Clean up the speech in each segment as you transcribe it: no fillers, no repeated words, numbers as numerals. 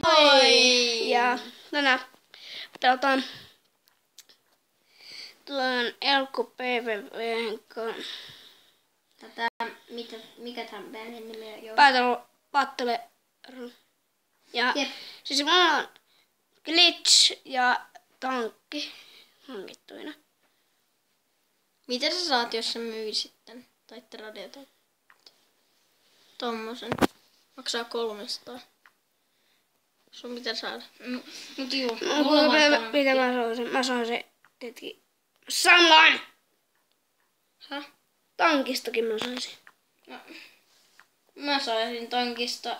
Oi! Ja tänään pelataan tuon Elko PVV. Mikä tämän pelin nimi on? Battle. Ja siis mulla on glitch ja tankki hankittuina. Mitä sä saat, jos sä myisit tän? Tai Tradiota? Tommosen. Maksaa 300. Sun mitä saada? Mut juu. Mitä mä saisin? Mä saisin tietenkin saman! Häh? Tankistakin mä saisin. No. Mä saisin tankista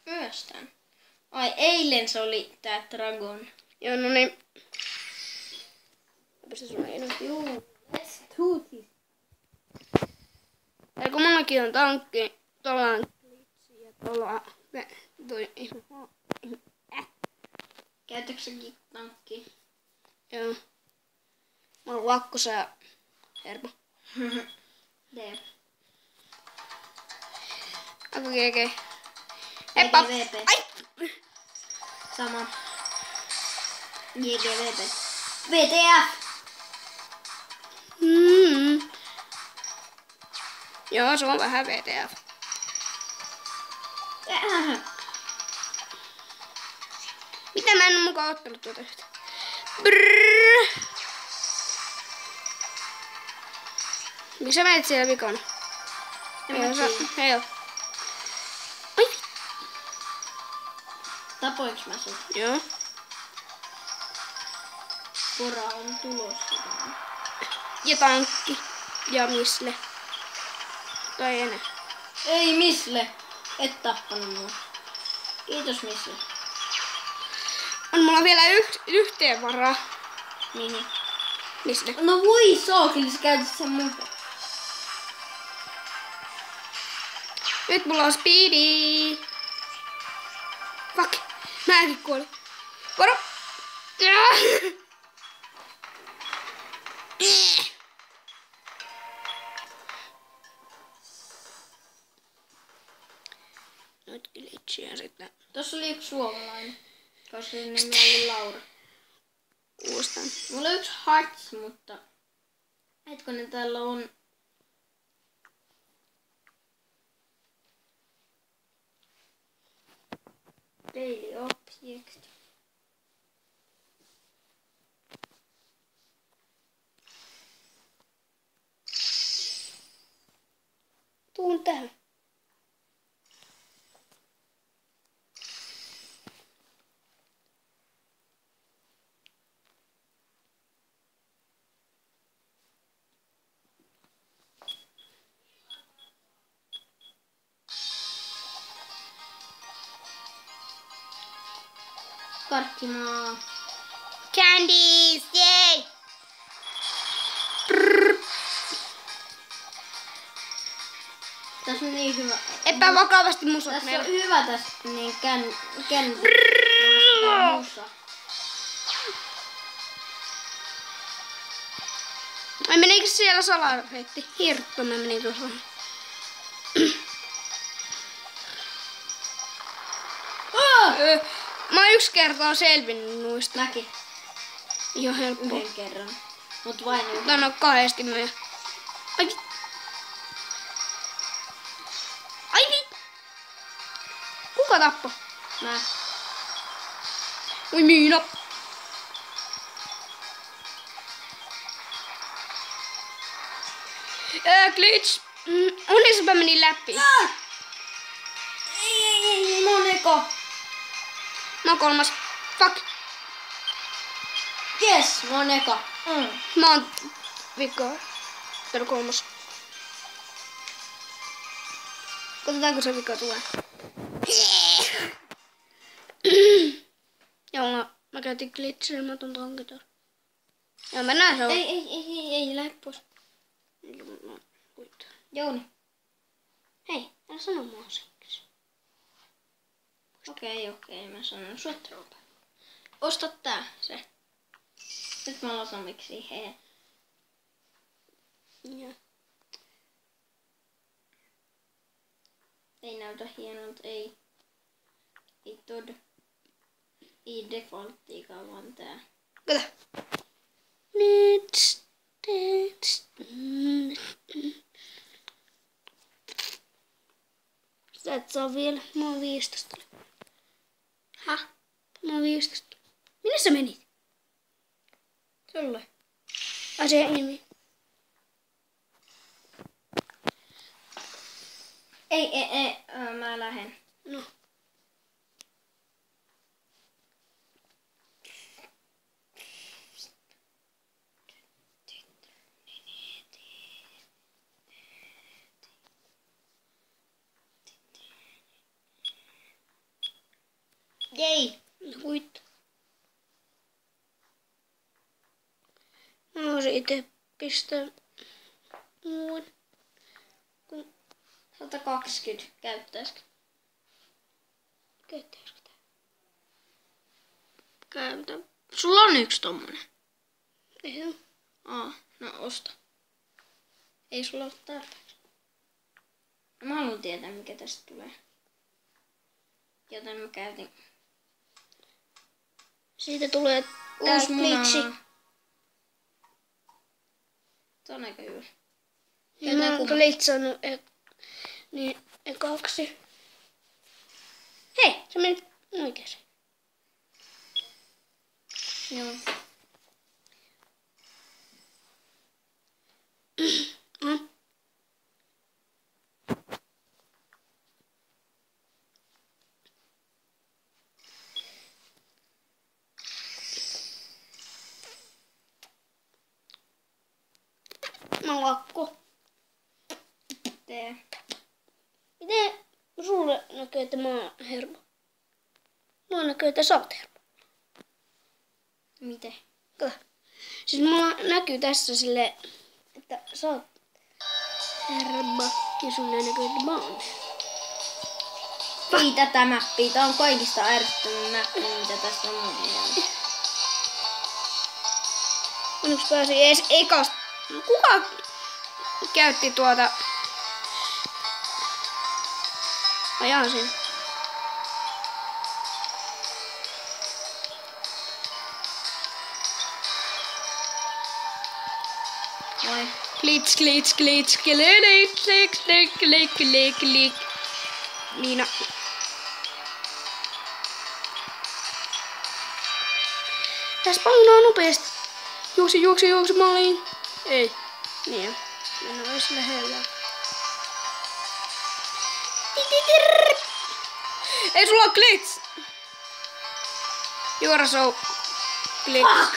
myös tän. Ai eilen se oli tää Dragon. Joo, no niin. Pistä sun ei nyt. Juu. Let's do this. Ja kun mullakin on tankki, tuolla on glitchi ja tuolla on toi Käytätkö säkin tankkia? Joo. Mä oon lakkosa ja hermo. D. Okei. Heppa! GGVP. Ai! Sama. GGVP. VTF! Joo, se on vähän VTF. Mitä mä en oo mukaan ottanut tuota yhtä? Brrrr. Miksi sä menet siellä vikana? Hei oo. Oi! Tapoinks mä sut? Joo. Pora on tulossa. Ja tankki. Ja misle. Tai enää. Ei Misle. Et tappanut mua. Kiitos Misle. On mulla vielä yhteen varaa. Mihin? Misle. No voi saakeli, sä käytit sen mun. Nyt mulla on speedy. Fuck. Mäkin kuolin. Varo. Nyt glitchiä sitten. Tossa oli yksi suomalainen. Koska sen nimi oli Laura. Uudestaan. Mulla on yksi hearts, mutta hetkonen täällä on. Daily object. Tuun tähän. Karkkimaa. Candies, yay! Tässä on niin hyvä. Epävakavasti musat Tässä meillä. on hyvä tässä niin musa. Ai menikö siellä salareitti? Hirtto mä menin tuossa. Mä oon yksi kertaa selvinnyt noista. Mäkin. Ihan helppo. Yhden kerran. Mut vain yhden. Tän on kahdesti meidän. Ai vi... Ai vi... Kuka tappoi? Mä. Oi Miina. Glitch. Onnisopä meni läpi. Ei, Moneko. Mä oon kolmas. Fuck. Yes, Moneko. Mä oon vika. Täällä kolmas. Katsotaanko se vika tulee. Joo, mä käytin glitchiä, mä tuon tankitor. Ja mä näen se on. Ei, lähde pois. Jouni. Hei, älä sano mua siksi. Okei, mä sanon sua troopa. Osta tää, se. Nyt mä aloitan miksi hei. Ja. Ei näytä hienolta, ei. Ei tod. Ei defaulttiikaan vaan tää. Kato. Sä et saa vielä. Mä oon 15. Häh? Mä oon 15. Minne sä menit? Sulle. Asia nimi. Ei. Mä lähden. No. Jei. Huit. Mä voisin itse pistää muun. 120 käyttäisikö? Käyttäisikö tää? Käytä. Sulla on yksi tommonen. Ei oo. No osta. Ei sulla ole tarpeeksi. Mä haluan tietää mikä tästä tulee. Joten mä käytin. Siitä tulee tää Uusi glitchi. muna. Tää on aika hyvä. Mä oon glitsannut niin ekaksi. Hei, sä menit oikeeseen. Joo. Mä oon lakko. Tee. Miten sulle näkyy, että mä oon hermo? Mulla näkyy, että sä oot hermo. Miten? Kato. Siis mulla näkyy tässä silleen, että sä oot hermo. Ja sulle näkyy, että mä oon hermo. Ei tätä mäppiä. Tää on kaikista ärsyttävin mäppi, mitä tästä on mun mielestä. Onneksi pääsin edes ekasta. Kuka käytti tuota... Ajaa sen. Vai? Glitch, glitch, glitch, glitch, glitch, glitch, glitch, glitch, glitch. Niina. Tässä paunaa nopeasti. Juoksi maaliin. Ei. Niin. Mennään olisi lähellä. Ei sulla on glitch! Juora show. Glitch. Fuck!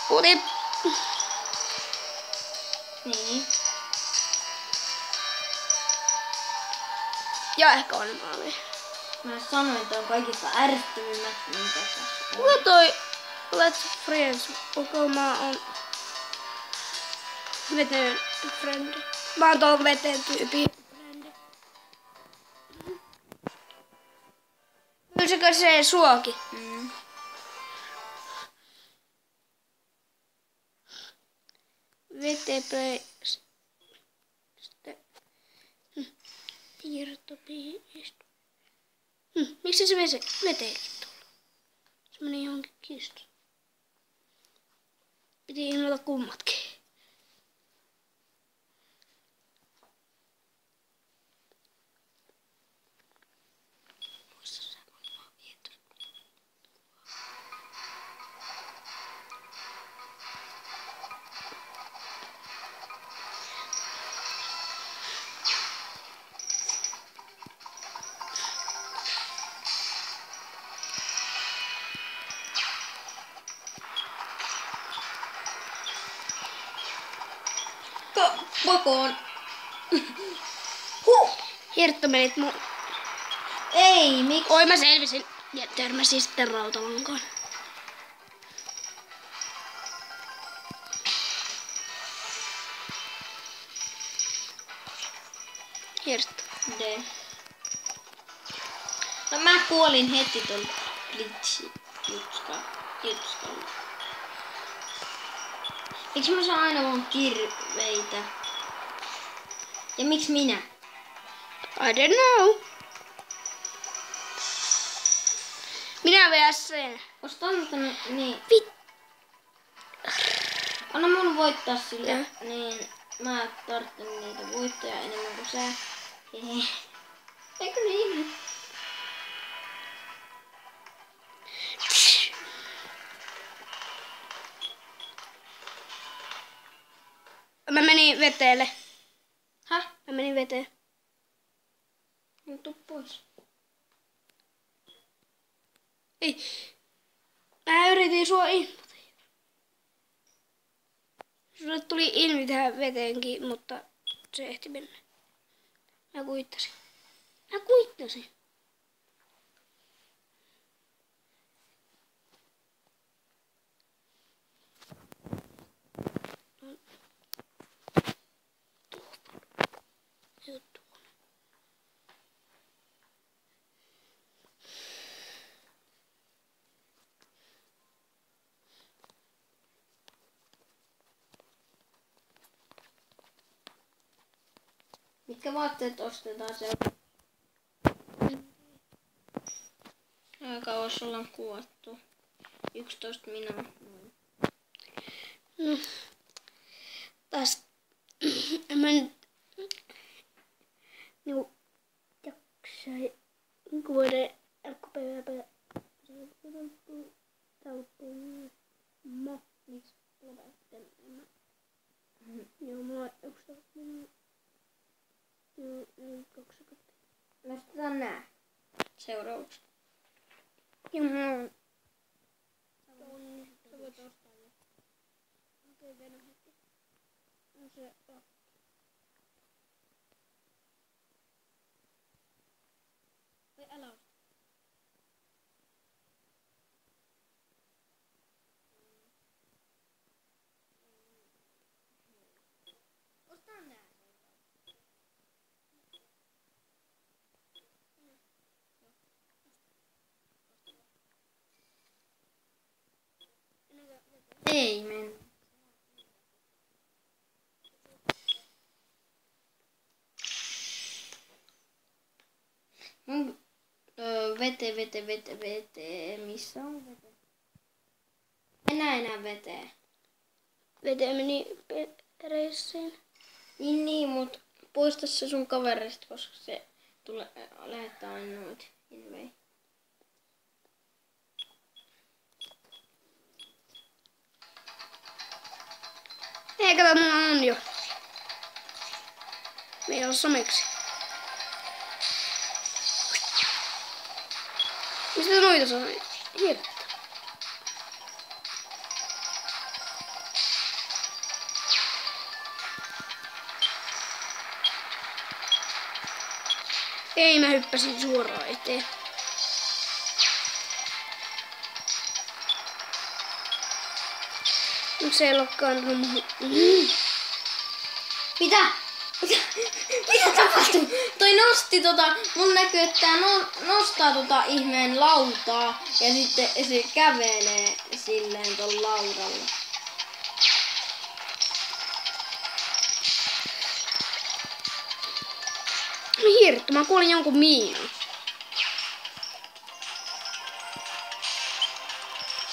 Puti. Niin. Ja ehkä on maali. Mä sanoin, että on kaikista ärsyttävin mäppi, mitä tässä on. Kuka toi Let's Friends? Koko mä on veteen frendi. Mä oon tuon veteen tyypi frendi. Pyysikö se suoki? Mm. VTP. Tietopiisto. Miksi se veteekin tullut? Se meni johonkin kistoon. Piti ilmoita kummatkin. Pakoon. Hirtto menit mun. Ei, miksi? Oi mä selvisin. Ja törmäsin sitten rautalankaan. Hirtto. D. No mä kuolin heti tuon jutskalla. Miksi mä saan aina mun kirveitä? Ja miksi minä? I don't know. minä vedän sen. Ostan tän, niin. Vit. Anna mun voittaa sillä, Ja. niin mä tarvitsen niitä voittoja enemmän kuin sä. Hehe. Eikö niin? Mä menin veteelle. Häh? Mä menin veteen. No tuu pois. Ei. Mä yritin sua invita. Sulle tuli invi tähän veteenkin, mutta se ehti mennä. Mä kuittasin. Juttu. Mitkä vaatteet ostetaan se? Aika kauas ollaan kuvattu. 11 minuuttia. No. Taas mä nyt niinku jaksai vuoden alkupäivää tautiin mahtis lopettelemaan. Joo, mulla on 11 minuuttia. Joo, 20. Nostetaan nää. Seuraavaksi. Ja mulla on tonni. Sä voit ostaa ne. Okei, vedä hetki. On se lakki. Vai älä osta. Ostaa nää. Ei mennä. Mun vete. Missä on vete? En näe enää veteen. Veteen meni pereissiin. Niin, mut poista se sun kaverista, koska se lähettää aina noita invei. Ei, kato, mulla on jo. Me ei ole someksi. Mistä noita saa? Hirttä. Ei, mä hyppäsin suoraan eteen. Miksi ei loukkaantunut muhun? Mitä? Mitä tapahtui? Toi nosti mun näkyy, että tää nostaa ihmeen lautaa ja sitten se kävelee silleen ton laudalla. Hirttu, mä kuulin jonkun miinun.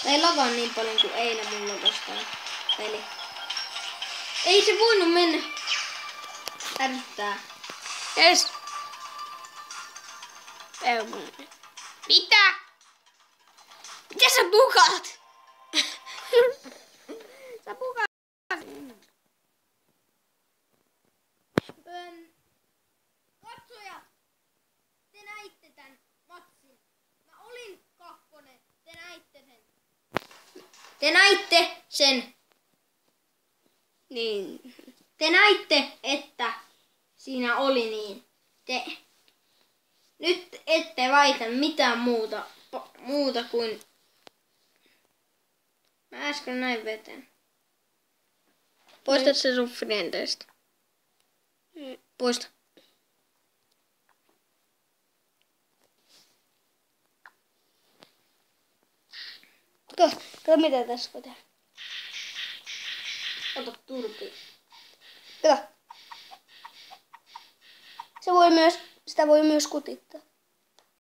Ei lagaa niin paljon kuin eilen mulla tosta peli. Ei se voinut mennä. Ärsyttää. Ees. Ei mun. Mitä? Mitä sä pukaat? Sä pukaat. Katsojat, te näitte tän matsin. Mä olin kakkonen, te näitte sen. Te näitte sen. Niin. Te näitte, että siinä oli niin. Te nyt ette väitä mitään muuta kuin mä äsken näin veteen. Poistat se sun friendeistä. Poista. Kato mitä tässä voi tehdä. Ota turpi. Kato. Sitä voi myös kutittaa.